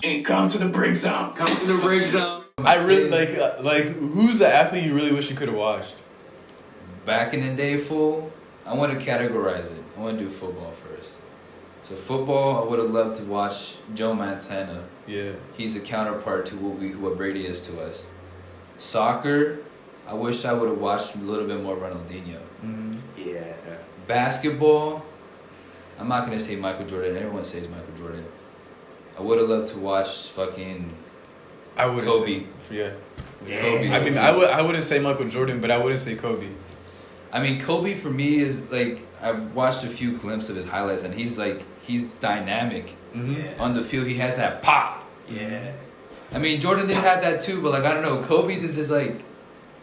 And come to the brick zone. Come to the brickzone. I really like who's the athlete you really wish you could have watched? Back in the day, fool, I want to categorize it. I want to do football first. So football, I would have loved to watch Joe Montana. Yeah. He's a counterpart to what Brady is to us. Soccer, I wish I would have watched a little bit more Ronaldinho. Mm-hmm. Yeah. Basketball, I'm not going to say Michael Jordan. Everyone says Michael Jordan. I would have loved to watch fucking I would Kobe. Yeah. Kobe. I mean, I wouldn't say Michael Jordan, but I wouldn't say Kobe. I mean, Kobe for me is like, I watched a few glimpses of his highlights, and he's dynamic. Mm-hmm. Yeah. On the field, he has that pop. Yeah. I mean, Jordan did have that too, but like, I don't know, Kobe's is just like,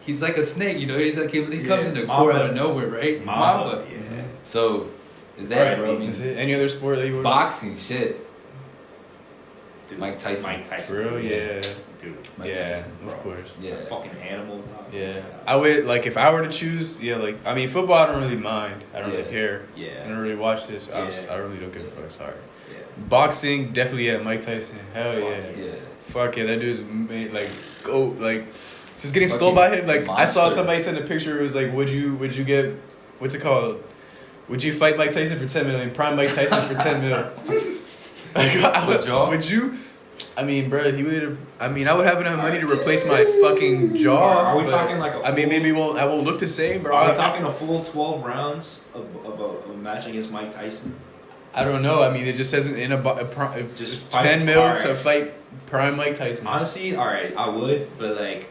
he's like a snake, you know. He's like he comes in the court out of nowhere, right? Mamba. Yeah. So, is that Right, bro? I mean, Is it any other sport that you would? boxing, shit. Dude, Mike Tyson. Mike Tyson. For real, yeah. Dude. Mike Yeah, Tyson. of course. Yeah. A fucking animal. Dog. Yeah, I would like if I were to choose. Yeah, like I mean, football I don't really mind. I don't really Yeah. care. Yeah. I don't really watch this. I Yeah. really don't give a fuck. Sorry. Yeah. Boxing definitely Mike Tyson. Hell Fuck yeah. Yeah. Fuck yeah, that dude's made like go like just getting Fucking stole by him. Like I saw monster. somebody send a picture. It was like, would you get what's it called? Would you fight Mike Tyson for 10 million? Prime Mike Tyson for 10 mil. Would you? I mean, bro, he would. I mean, I would have enough money to replace my fucking jaw. Are we but- talking like a I mean, full- maybe I won't look the same, bro. Are we talking a full 12 rounds of a match against Mike Tyson? I don't know. I mean, it just says in Just just 10 fight- mil alright. to fight Prime Mike Tyson. Honestly, alright, I would, but like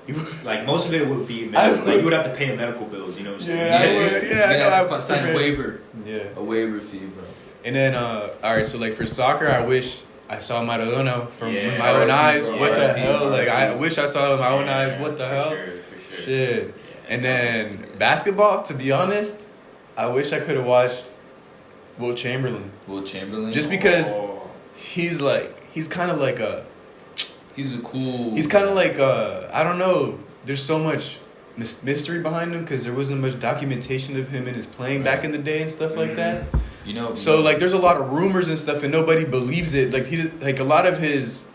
You- like most of it would be I like you would have to pay medical bills, you know what I'm saying? Yeah, I would. You're Yeah, I gonna know, have to I- sign a waiver. Yeah. A waiver fee, bro. And then, all right, so like for soccer, I wish I saw Maradona from Yeah, with my own RIP, eyes. bro, What the RIP, hell? Like, I RIP. wish I saw it with my own Yeah, eyes. What the for hell? sure, for sure. Shit. Yeah. And then basketball, to be honest, I wish I could have watched Will Chamberlain. Will Chamberlain. Just because Oh. he's kind of like He's a cool. he's kind of like I don't know. There's so much mystery behind him because there wasn't much documentation of him in his playing back in the day and stuff like that. You know. So like, there's a lot of rumors and stuff, and nobody believes it. Like a lot of his,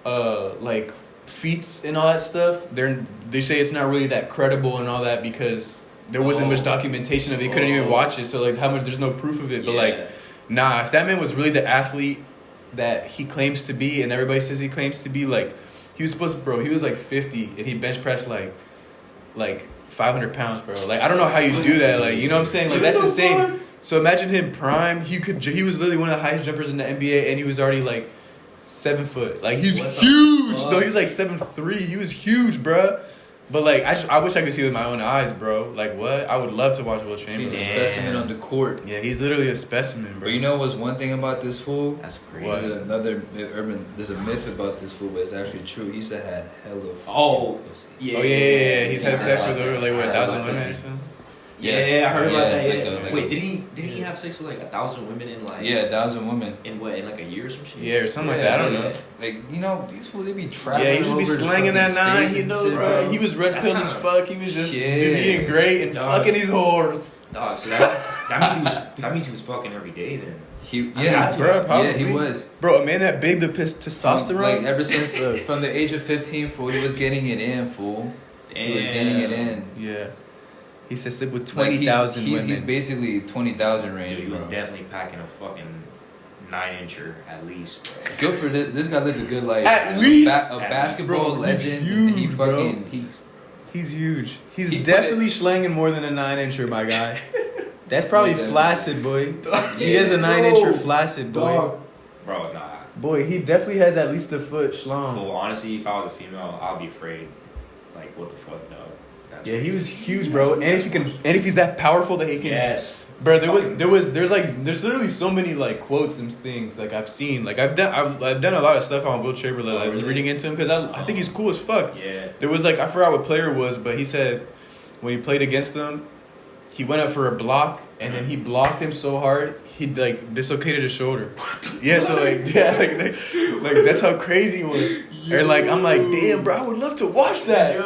like feats and all that stuff. They say it's not really that credible and all that because there wasn't much documentation of it. You couldn't even watch it. So like, how much? There's no proof of it. But like, nah, if that man was really the athlete that he claims to be, and everybody says he claims to be, like he was supposed to, bro. He was like 50, and he bench pressed like 500 pounds, bro. Like I don't know how you do that. Like you know what I'm saying? Like that's insane. So imagine him prime. He was literally one of the highest jumpers in the NBA, and he was already like 7 foot. Like he's huge. No, he was like 7'3". He was huge, bruh. But like I wish I could see it with my own eyes, bro. Like what? I would love to watch Will See Chamberlain. the specimen on the court. Yeah, he's literally a specimen, bro. But you know what's one thing about this fool? That's crazy. What? There's a myth about this fool, but it's actually true. He used to have hella Oh, pussy. yeah. Oh yeah. He's had Yeah. sex with over like what, Yeah. 1,000 women or something. Yeah, I heard about that. like Yeah. a- like Wait, a- did he have sex with like 1,000 women in like Yeah, 1,000 women. in what, in like a year or some shit? Yeah, or something like that. I don't know. Like, you know, these fools, they be traveling. Yeah, he just be over to slanging that fucking nine. states He and knows, shit, bro. He was red That's pilled as kinda- fuck. He was just Yeah. being great and Dog. fucking these whores. Dog, so that means he was fucking every day then. Yeah, bro, probably. yeah, he was. Bro, a man that big the testosterone. Like, ever since, from the age of 15, fool, he was getting it in, fool. He was getting it in. Yeah. He said sleep with Like, 20,000 women. He's basically 20,000 range, Dude, he was bro. definitely packing a fucking 9-incher at least, bro. Good for this. This guy lived a good life. At least. A basketball Bro, he's legend. huge, he bro. fucking He's huge. He's He put definitely slanging more than a 9-incher, my guy. That's probably Definitely. flaccid, boy. He has a 9-incher flaccid, boy. Bro, nah. Boy, he definitely has at least a foot schlong. Well, honestly, if I was a female, I'd be afraid. Like, what the fuck, dog? That's Yeah, he was crazy. huge, bro. And if he's that powerful that he can, Yes. bro. There's literally so many like quotes and things like I've seen. Like I've done a lot of stuff on Will Chamberlain, like really? reading into him because I think he's cool as fuck. Yeah. There was like I forgot what player it was, but he said when he played against them, he went up for a block and then he blocked him so hard he like dislocated his shoulder. Yeah, so like like that's how crazy it was. And like I'm like, damn, bro, I would love to watch that.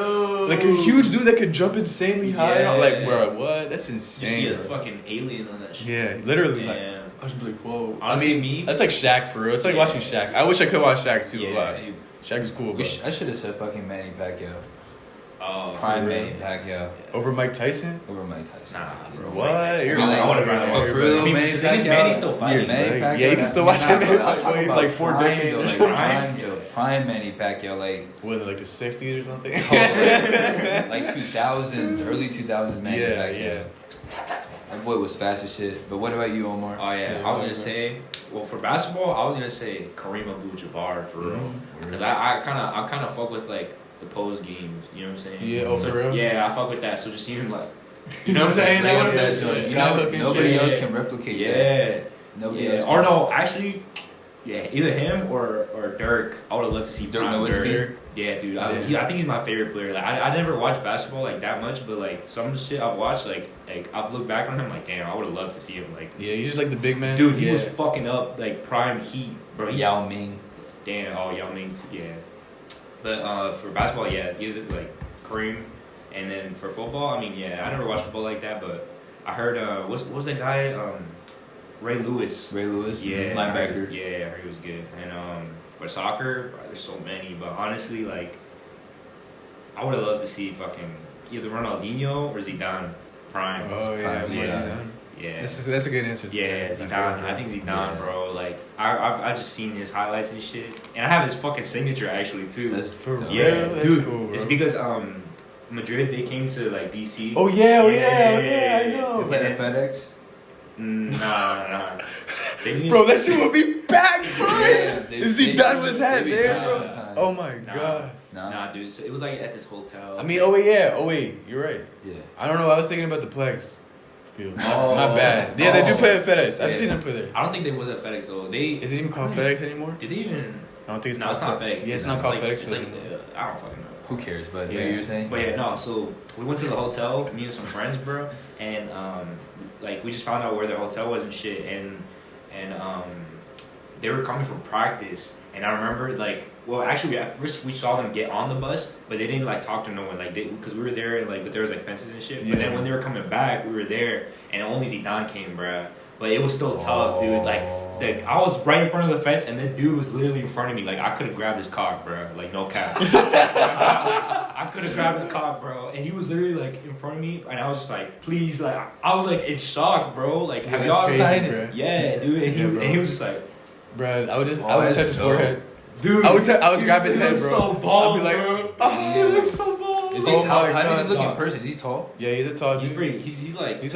Like a huge dude that could jump insanely high. Yeah. Like, bro, what? That's You insane. see a bro. fucking alien on that shit. Yeah, literally. Yeah. I was like, whoa. Honestly, me. That's like Shaq for real. It's like watching Shaq. I wish I could watch Shaq too a lot. you- Shaq is cool, bro. I should have said fucking Manny Pacquiao. Oh, Prime for real. Manny Pacquiao Over Mike Tyson? over Mike Tyson. Nah, bro. What? Mike Tyson. You're Really? I would have rather watched For real, I mean, Manny the thing is, Pacquiao? Manny's still fighting. Manny Right. Pacquiao. Yeah, you can still watch that man fight for like 4 decades or Like something. prime Manny Pacquiao, like What, like the 60s or something? like 2000s, early 2000s Manny Pacquiao. yeah. That boy was fast as shit. But what about you, Omar? Oh yeah, I was gonna say. Well, for basketball, I was gonna say Kareem Abdul-Jabbar for real. Because I kind of fuck with like the post games. You know what I'm saying? Yeah, oh, so, for real? Yeah, I fuck with that. So just seeing like, you know what I'm saying? Lay up Like, that yeah, joint. You sky know, hook and nobody shit. else can replicate that. Yeah. Nobody Yeah. else. Or no, actually, yeah, either him or Dirk. I would have loved to see Dirk prime Nowitzki? Dirk. Yeah, dude. I think he's my favorite player. Like I never watched basketball like that much, but like some shit I've watched, like I've looked back on him, like damn, I would have loved to see him. Like, Yeah, he's just like the big man. dude, he yeah. was fucking up like prime heat, bro. Yao Ming. Damn. Oh, Yao Ming. Yeah. But for basketball, yeah, either like Kareem, and then for football, I mean, yeah, I never watched football like that, but I heard what was that guy Ray Lewis. Ray Lewis. Yeah, Linebacker. Yeah, I heard he was good. And for soccer, bro, there's so many. But honestly, like, I would have loved to see fucking either Ronaldinho or Zidane prime. Oh, yeah. Prime Zidane. Yeah. That's a good answer. Yeah, I feel Zidane. like I think Zidane, Yeah. bro. Like, I just seen his highlights and shit, and I have his fucking signature actually too. That's For dope. yeah, real? That's dude. cool, bro. It's because Madrid they came to like DC. Oh, yeah, I know. You played at FedEx? Nah. They didn't- Bro, that shit would be back, bro. Yeah, If Zidane was had be there, bad bro. sometimes. Oh my Nah. god. Nah, dude. So it was like at this hotel. I mean, oh wait, yeah. Oh wait, you're right. Yeah. I don't know. I was thinking about the Plex field. Oh. My bad. Yeah, they do Oh. play at FedEx. I've Yeah. seen them play there. I don't think they was at FedEx though. They Is it even called FedEx anymore? did they even? I don't think it's No, called it's not FedEx. FedEx. Yeah, it's not called like, FedEx. It's like I don't fucking know. Who cares? But Yeah, what you were saying? But yeah, no. So we went to the hotel, me and some friends, bro, and like we just found out where their hotel was and shit, and they were coming from practice, and I remember like, well, actually, at first we saw them get on the bus, but they didn't like talk to no one, like because we were there, and like, but there was like fences and shit. But then Yeah. when they were coming back, we were there, and only Zidane came, bro. But it was still tough, dude. Like, I was right in front of the fence, and the dude was literally in front of me. Like, I could have grabbed his cock, bro. Like, no cap. I could have grabbed his cock, bro. And he was literally, like, in front of me, and I was just like, please. Like, I was, like, in shock, bro. Like, have y'all That's crazy, seen bro. it? Yeah, dude. And he, Yeah, bro. and he was just like, Bro, I would Oh, touch that's his dope. forehead. dude. I would grab his he head, looks bro. so bald, I'd be like, bro. oh. He looks so bald. Is he, Oh how my does he God, look in dog. person? Is he tall? Yeah, he's a tall He's dude. pretty. He's like tall, He's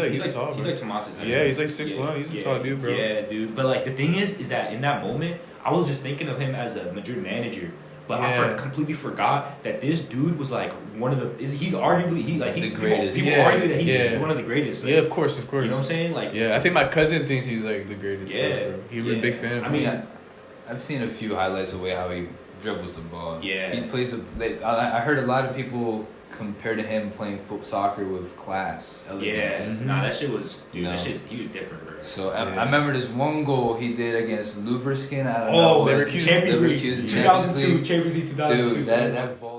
bro. like Tomas's height. Yeah, he's like 6'1". He's a tall dude, bro. Yeah, dude. But like the thing is that in that moment, I was just thinking of him as a Madrid manager. But Yeah. completely forgot that this dude was like one of the. He's arguably The greatest. People Yeah, argue that he's yeah. one of the greatest. Like, Yeah, of course. You know what I'm saying? Like, Yeah, I think my cousin thinks he's like the greatest. Yeah, bro. He was a big fan of I him. mean, I've seen a few highlights of way how he dribbles the ball. Yeah. He plays. I heard a lot of people compare to him playing soccer with class, yeah. elegance. Nah, that shit was dude. No. That shit. He was different, bro. So Yeah. I remember this one goal he did against Luvrskin. I don't Oh, know. Leverkusen, Champions League, Leverkusen, 2002, Champions League, 2002. Dude, that ball.